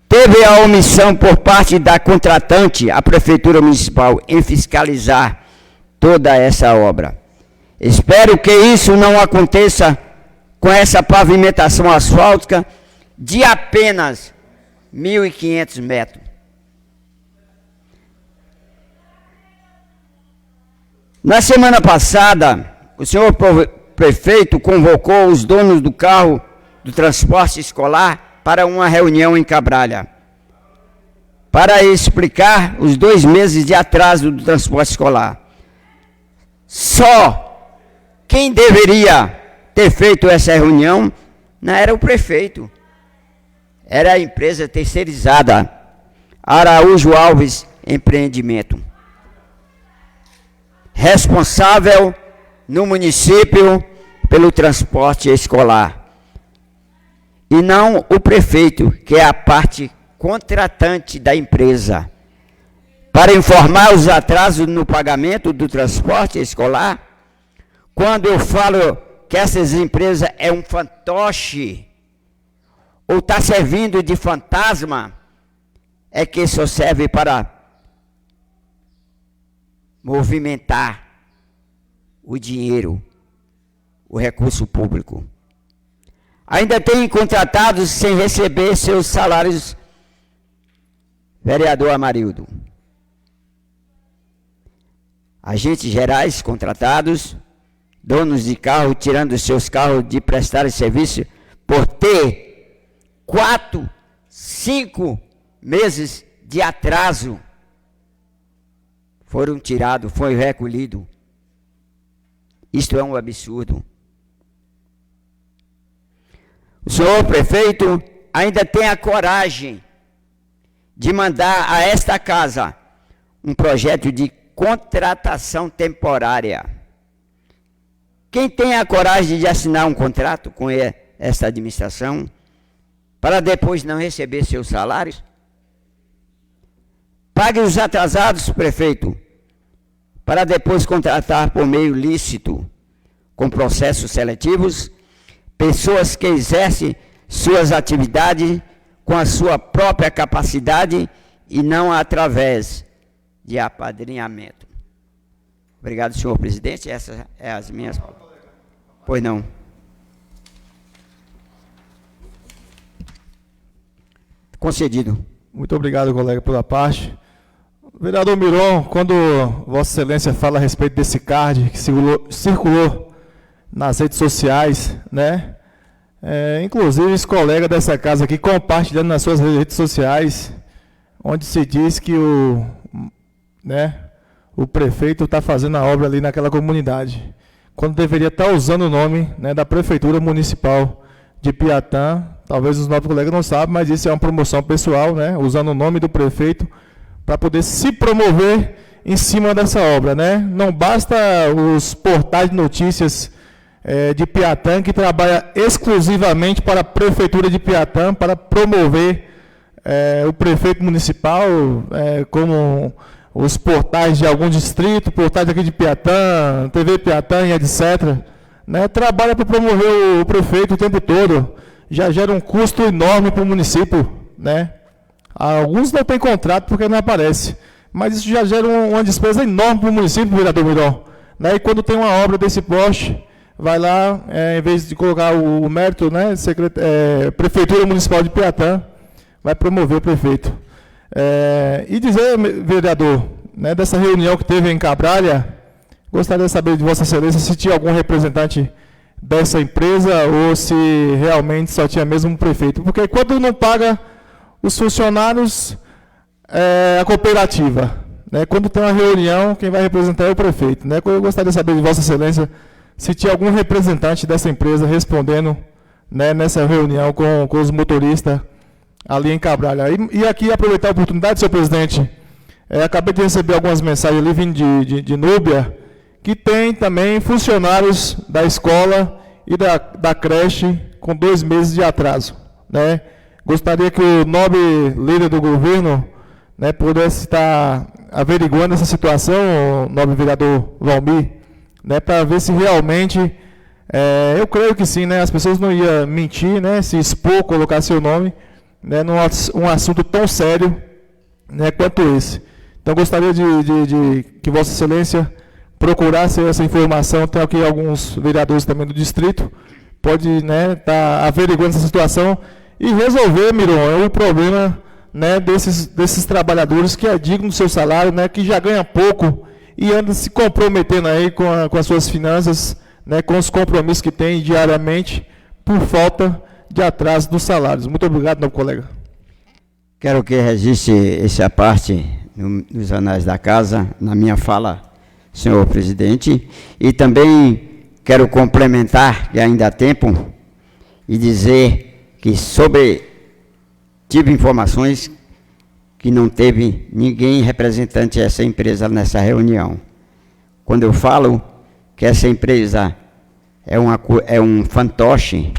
Teve a omissão por parte da contratante, a Prefeitura Municipal, em fiscalizar toda essa obra. Espero que isso não aconteça com essa pavimentação asfáltica de apenas 1.500 metros. Na semana passada, o senhor prefeito convocou os donos do carro do transporte escolar para uma reunião em Cabralha, para explicar os 2 meses de atraso do transporte escolar. Só quem deveria ter feito essa reunião não era o prefeito, era a empresa terceirizada, Araújo Alves Empreendimento, responsável no município pelo transporte escolar. E não o prefeito, que é a parte contratante da empresa. Para informar os atrasos no pagamento do transporte escolar, quando eu falo que essas empresas é um fantoche, ou está servindo de fantasma, é que só serve para movimentar o dinheiro, o recurso público. Ainda tem contratados sem receber seus salários, vereador Amarildo. Agentes gerais contratados, donos de carro tirando seus carros de prestar serviço por ter 4, 5 meses de atraso. Foram tirados, foi recolhido. Isto é um absurdo. O senhor prefeito ainda tem a coragem de mandar a esta casa um projeto de contratação temporária. Quem tem a coragem de assinar um contrato com esta administração para depois não receber seus salários? Pague os atrasados, prefeito, para depois contratar por meio lícito, com processos seletivos, pessoas que exercem suas atividades com a sua própria capacidade e não através de apadrinhamento. Obrigado, senhor presidente. Essas são as minhas palavras. Pois não. Concedido. Muito obrigado, colega, pela parte. Vereador Miron, quando Vossa Excelência fala a respeito desse card que circulou nas redes sociais, né? Inclusive, esse colega dessa casa aqui compartilhando nas suas redes sociais, onde se diz que o prefeito está fazendo a obra ali naquela comunidade, quando deveria estar usando o nome, né, da Prefeitura Municipal de Piatã. Talvez os nossos colegas não sabem, mas isso é uma promoção pessoal, né, usando o nome do prefeito para poder se promover em cima dessa obra, né? Não basta os portais de notícias de Piatã, que trabalha exclusivamente para a Prefeitura de Piatã, para promover o prefeito municipal, como os portais de algum distrito, portais aqui de Piatã, TV Piatã e etc. Né? Trabalha para promover o prefeito o tempo todo. Já gera um custo enorme para o município, né? Alguns não têm contrato porque não aparece, mas isso já gera uma despesa enorme para o município, vereador Miron. Né? E quando tem uma obra desse porte, vai lá, em vez de colocar o mérito, né, Prefeitura Municipal de Piatã, vai promover o prefeito. E dizer, vereador, né, dessa reunião que teve em Cabralha, gostaria de saber de Vossa Excelência se tinha algum representante dessa empresa ou se realmente só tinha mesmo um prefeito. Porque quando não paga os funcionários, a cooperativa. Né, quando tem uma reunião, quem vai representar é o prefeito. Né, eu gostaria de saber de Vossa Excelência se tinha algum representante dessa empresa respondendo, né, nessa reunião com os motoristas ali em Cabralha. E aqui, aproveitar a oportunidade, senhor presidente, acabei de receber algumas mensagens ali vindo de Núbia, que tem também funcionários da escola e da creche com 2 meses de atraso. Né? Gostaria que o nobre líder do governo, né, pudesse estar averiguando essa situação, o nobre vereador Valmir, né, para ver se realmente, eu creio que sim, né, as pessoas não iam mentir, né, se expor, colocar seu nome, né, num assunto tão sério, né, quanto esse. Então, gostaria de que Vossa Excelência procurasse essa informação. Tem aqui alguns vereadores também do distrito, pode estar averiguando essa situação e resolver, Miron, o problema, né, desses trabalhadores que é digno do seu salário, né, que já ganha pouco e anda se comprometendo aí com as suas finanças, né, com os compromissos que tem diariamente por falta de atraso dos salários. Muito obrigado, meu colega. Quero que registre essa parte nos anais da casa, na minha fala, senhor presidente, e também quero complementar, que ainda há tempo, e dizer que tive informações que não teve ninguém representante dessa empresa nessa reunião. Quando eu falo que essa empresa é um fantoche,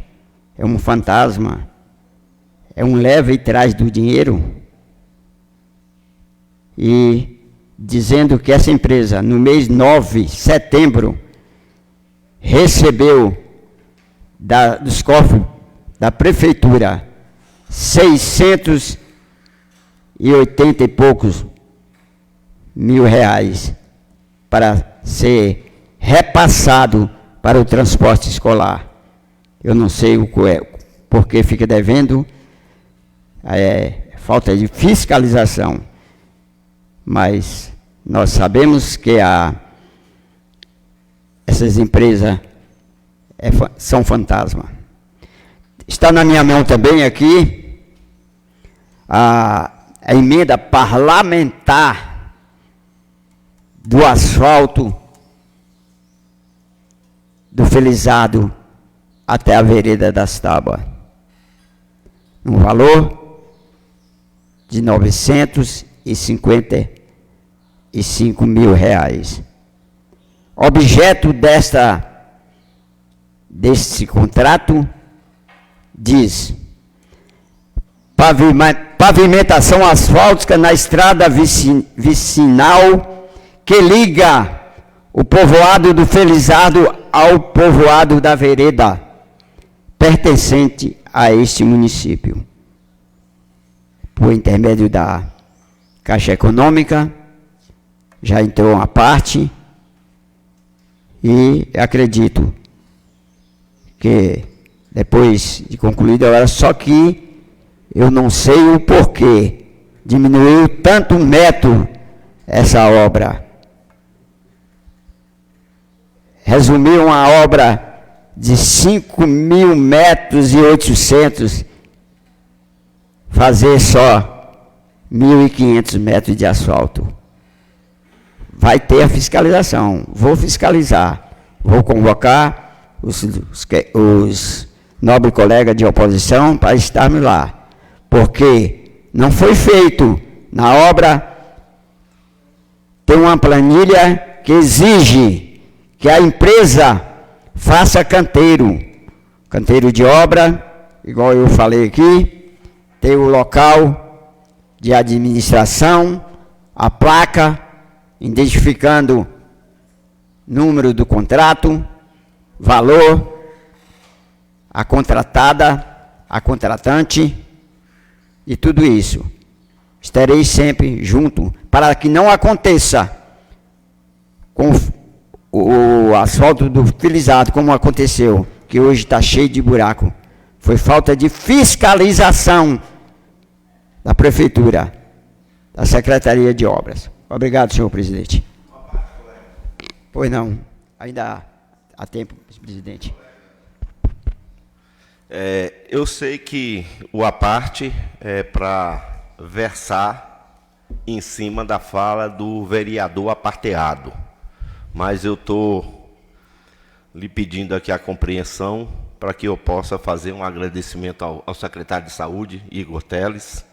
é um fantasma, é um leva e traz do dinheiro, e dizendo que essa empresa, no mês 9 de setembro, recebeu dos cofres da prefeitura 680 e poucos mil reais para ser repassado para o transporte escolar. Eu não sei porque fica devendo, falta de fiscalização, mas nós sabemos que essas empresas são fantasma. Está na minha mão também aqui a emenda parlamentar do asfalto do Felizardo até a vereda das Tábuas, um valor de 955 mil reais. Objeto desse contrato diz: pavimentação asfáltica na estrada vicinal que liga o povoado do Felizardo ao povoado da Vereda, pertencente a este município. Por intermédio da Caixa Econômica, já entrou uma parte, e acredito que depois de concluído, só que eu não sei o porquê diminuiu tanto metro essa obra. Resumiu uma obra de 5.000 metros e 800, fazer só 1.500 metros de asfalto. Vai ter a fiscalização, vou fiscalizar, vou convocar os nobres colegas de oposição para estarmos lá, porque não foi feito na obra, tem uma planilha que exige que a empresa faça canteiro de obra, igual eu falei aqui, tem o local de administração, a placa, identificando número do contrato, valor, a contratada, a contratante e tudo isso. Estarei sempre junto para que não aconteça com o asfalto do Felizardo, como aconteceu, que hoje está cheio de buraco. Foi falta de fiscalização da Prefeitura, da Secretaria de Obras. Obrigado, senhor presidente. Pois não, ainda há tempo, presidente. Eu sei que o à parte é para versar em cima da fala do vereador aparteado, mas eu estou lhe pedindo aqui a compreensão para que eu possa fazer um agradecimento ao secretário de Saúde, Igor Teles,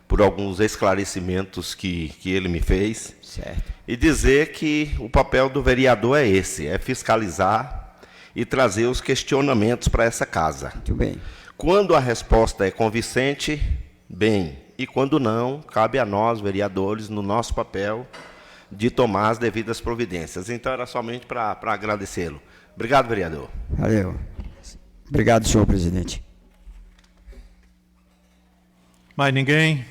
por alguns esclarecimentos que ele me fez. Certo. E dizer que o papel do vereador é esse, é fiscalizar e trazer os questionamentos para essa casa. Muito bem. Quando a resposta é convincente, bem, e quando não, cabe a nós, vereadores, no nosso papel, de tomar as devidas providências. Então, era somente para agradecê-lo. Obrigado, vereador. Valeu. Obrigado, senhor presidente. Mais ninguém?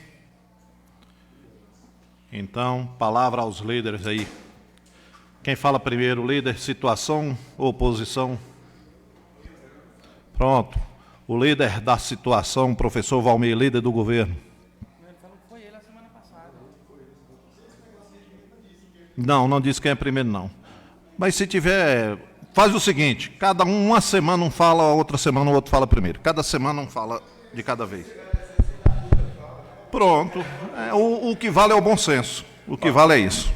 Então, palavra aos líderes aí. Quem fala primeiro, líder, situação ou oposição? Pronto. O líder da situação, professor Valmir, líder do governo. Ele falou que foi ele a semana passada. Não disse quem é primeiro, não. Mas se tiver, faz o seguinte, cada uma semana um fala, a outra semana o outro fala primeiro. Cada semana um fala de cada vez. Pronto. O que vale é o bom senso. O que vale é isso.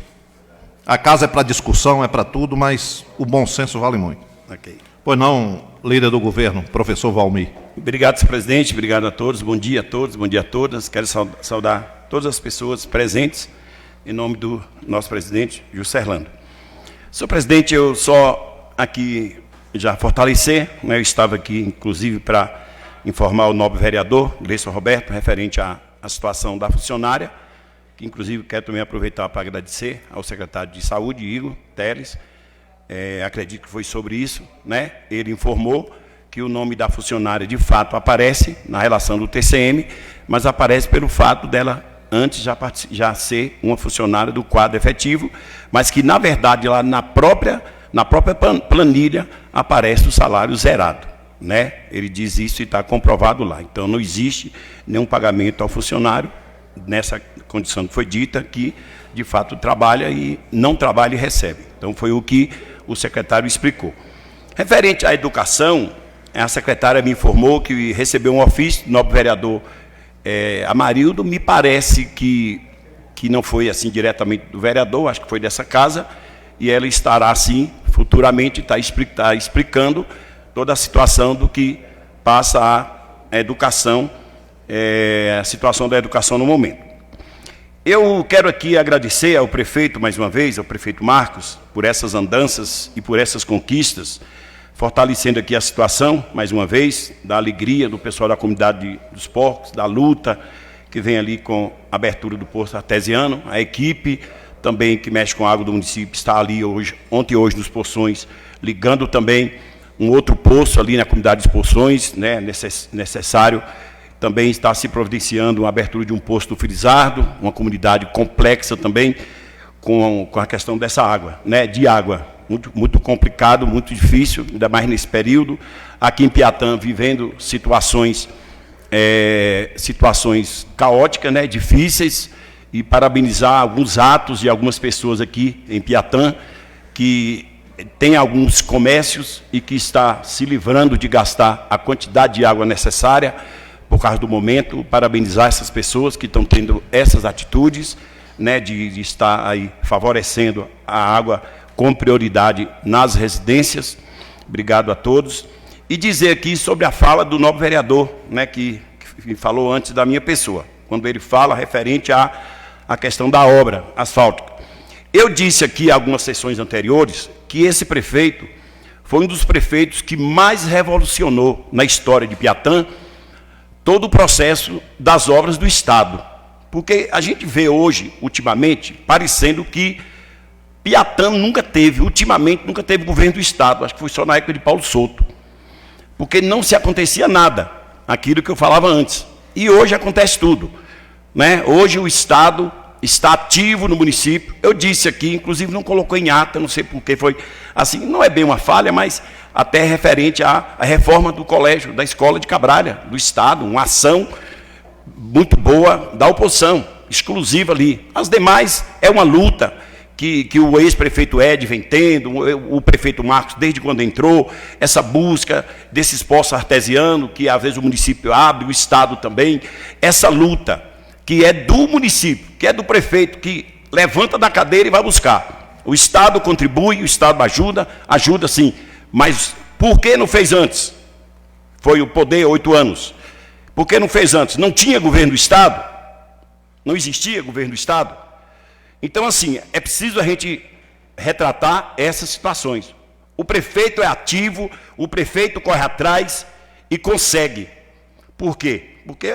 A casa é para discussão, é para tudo, mas o bom senso vale muito. Ok. Pois não, líder do governo, professor Valmir. Obrigado, senhor presidente. Obrigado a todos. Bom dia a todos, bom dia a todas. Quero saudar todas as pessoas presentes em nome do nosso presidente, Juscelino. Senhor presidente, eu só aqui já fortalecer, né, eu estava aqui, inclusive, para informar o nobre vereador, Gleison Roberto, referente à situação da funcionária, que, inclusive, quero também aproveitar para agradecer ao secretário de Saúde, Igor Teles, acredito que foi sobre isso, né? Ele informou que o nome da funcionária, de fato, aparece na relação do TCM, mas aparece pelo fato dela antes já ser uma funcionária do quadro efetivo, mas que, na verdade, lá na própria planilha aparece o salário zerado, né? Ele diz isso e está comprovado lá. Então, não existe nenhum pagamento ao funcionário, nessa condição que foi dita, que, de fato, trabalha e não trabalha e recebe. Então, foi o que o secretário explicou. Referente à educação, a secretária me informou que recebeu um ofício do nobre vereador Amarildo. Me parece que não foi assim diretamente do vereador, acho que foi dessa casa, e ela estará, assim, futuramente, está explicando toda a situação do que passa a educação, a situação da educação no momento. Eu quero aqui agradecer ao prefeito, mais uma vez, ao prefeito Marcos, por essas andanças e por essas conquistas, fortalecendo aqui a situação, mais uma vez, da alegria do pessoal da comunidade dos porcos, da luta que vem ali com a abertura do poço artesiano, a equipe também que mexe com a água do município está ali ontem e hoje nos Poções, ligando também um outro poço ali na comunidade dos Poções, né, necessário. Também está se providenciando a abertura de um poço do Frisardo, uma comunidade complexa também, com a questão dessa água, né, de água. Muito complicado, muito difícil, ainda mais nesse período. Aqui em Piatã, vivendo situações caóticas, né, difíceis, e parabenizar alguns atos de algumas pessoas aqui em Piatã, que tem alguns comércios e que está se livrando de gastar a quantidade de água necessária, por causa do momento. Parabenizar essas pessoas que estão tendo essas atitudes, né, de estar aí favorecendo a água com prioridade nas residências. Obrigado a todos. E dizer aqui sobre a fala do nobre vereador, né, que falou antes da minha pessoa, quando ele fala referente à questão da obra asfáltica. Eu disse aqui em algumas sessões anteriores que esse prefeito foi um dos prefeitos que mais revolucionou na história de Piatã todo o processo das obras do Estado. Porque a gente vê hoje, ultimamente, parecendo que Piatã ultimamente nunca teve governo do Estado. Acho que foi só na época de Paulo Souto. Porque não se acontecia nada, aquilo que eu falava antes. E hoje acontece tudo, né? Hoje o Estado está ativo no município. Eu disse aqui, inclusive não colocou em ata, não sei por que foi assim, não é bem uma falha, mas até referente à reforma do colégio, da escola de Cabralha, do Estado, uma ação muito boa da oposição, exclusiva ali. As demais é uma luta que o ex-prefeito Ed vem tendo, o prefeito Marcos, desde quando entrou, essa busca desses poços artesianos, que às vezes o município abre, o Estado também, essa luta que é do município, que é do prefeito, que levanta da cadeira e vai buscar. O Estado contribui, o Estado ajuda sim, mas por que não fez antes? Foi o poder 8 anos. Por que não fez antes? Não tinha governo do Estado? Não existia governo do Estado? Então, assim, é preciso a gente retratar essas situações. O prefeito é ativo, o prefeito corre atrás e consegue. Por quê? Porque,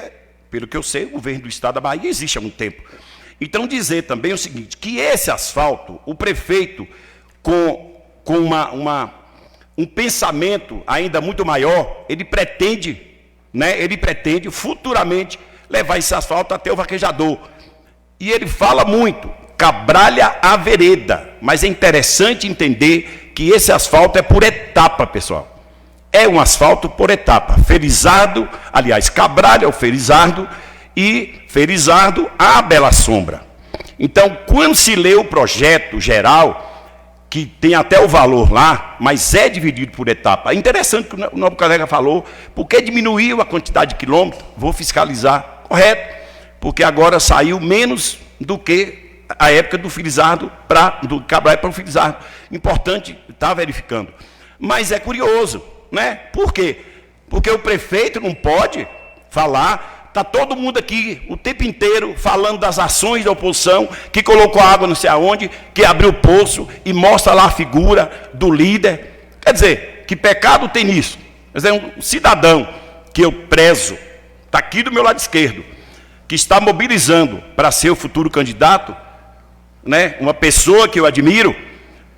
pelo que eu sei, o governo do Estado da Bahia existe há muito tempo. Então, dizer também o seguinte, que esse asfalto, o prefeito, com um pensamento ainda muito maior, ele pretende futuramente levar esse asfalto até o vaquejador. E ele fala muito, cabralha a vereda, mas é interessante entender que esse asfalto é por etapa, pessoal. É um asfalto por etapa. Felizardo, aliás, Cabralha é o Felizardo e Felizardo a Bela Sombra. Então, quando se lê o projeto geral, que tem até o valor lá, mas é dividido por etapa. É interessante que o nosso colega falou, porque diminuiu a quantidade de quilômetros, vou fiscalizar, correto, porque agora saiu menos do que a época do Felizardo, do Cabralha para o Felizardo. Importante estar verificando. Mas é curioso, né? Por quê? Porque o prefeito não pode falar, está todo mundo aqui o tempo inteiro falando das ações da oposição, que colocou água não sei aonde, que abriu o poço e mostra lá a figura do líder. Quer dizer, que pecado tem nisso? Quer dizer, um cidadão que eu prezo, está aqui do meu lado esquerdo, que está mobilizando para ser o futuro candidato, né? Uma pessoa que eu admiro,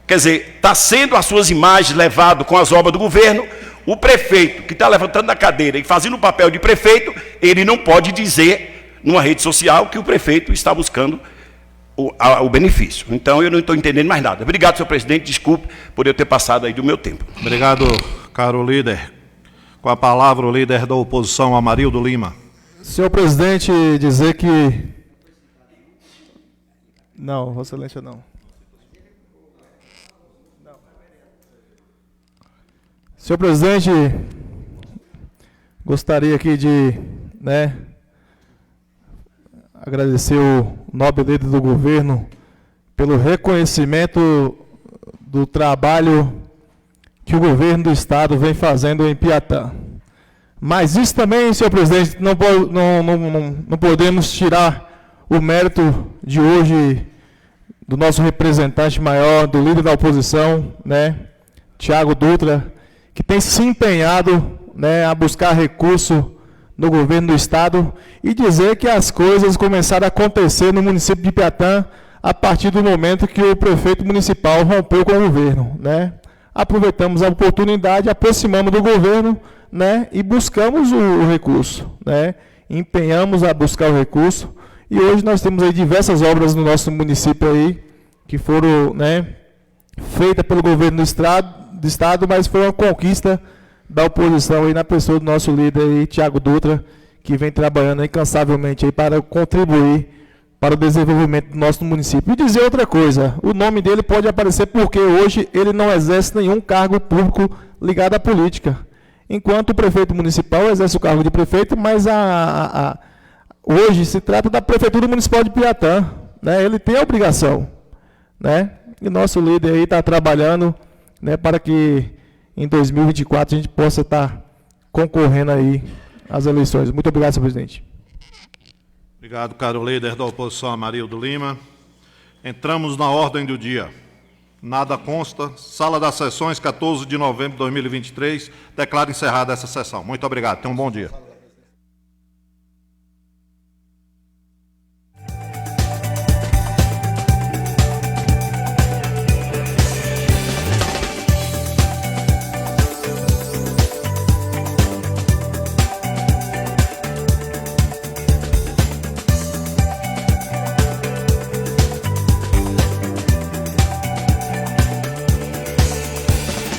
quer dizer, está sendo as suas imagens levado com as obras do governo. O prefeito que está levantando a cadeira e fazendo o papel de prefeito, ele não pode dizer numa rede social que o prefeito está buscando o benefício. Então, eu não estou entendendo mais nada. Obrigado, senhor presidente, desculpe por eu ter passado aí do meu tempo. Obrigado, caro líder. Com a palavra, o líder da oposição, Amarildo Lima. Senhor presidente, dizer que... Não, Vossa Excelência, não. Senhor presidente, gostaria aqui de agradecer o nobre líder do governo pelo reconhecimento do trabalho que o governo do Estado vem fazendo em Piatã. Mas isso também, senhor presidente, não podemos tirar o mérito de hoje do nosso representante maior, do líder da oposição, Tiago Dutra, que tem se empenhado a buscar recurso no governo do Estado e dizer que as coisas começaram a acontecer no município de Piatã a partir do momento que o prefeito municipal rompeu com o governo. Aproveitamos a oportunidade, aproximamos do governo e buscamos o recurso. Empenhamos a buscar o recurso e hoje nós temos aí diversas obras no nosso município aí que foram feitas pelo governo do Estado, mas foi uma conquista da oposição aí na pessoa do nosso líder aí, Tiago Dutra, que vem trabalhando incansavelmente aí para contribuir para o desenvolvimento do nosso município. E dizer outra coisa, o nome dele pode aparecer porque hoje ele não exerce nenhum cargo público ligado à política. Enquanto o prefeito municipal exerce o cargo de prefeito, mas hoje se trata da Prefeitura Municipal de Piatã. Ele tem a obrigação. E nosso líder aí está trabalhando para que em 2024 a gente possa estar concorrendo aí às eleições. Muito obrigado, senhor presidente. Obrigado, caro líder da oposição, Amarildo Lima. Entramos na ordem do dia. Nada consta. Sala das sessões, 14 de novembro de 2023. Declaro encerrada essa sessão. Muito obrigado. Tenham um bom dia.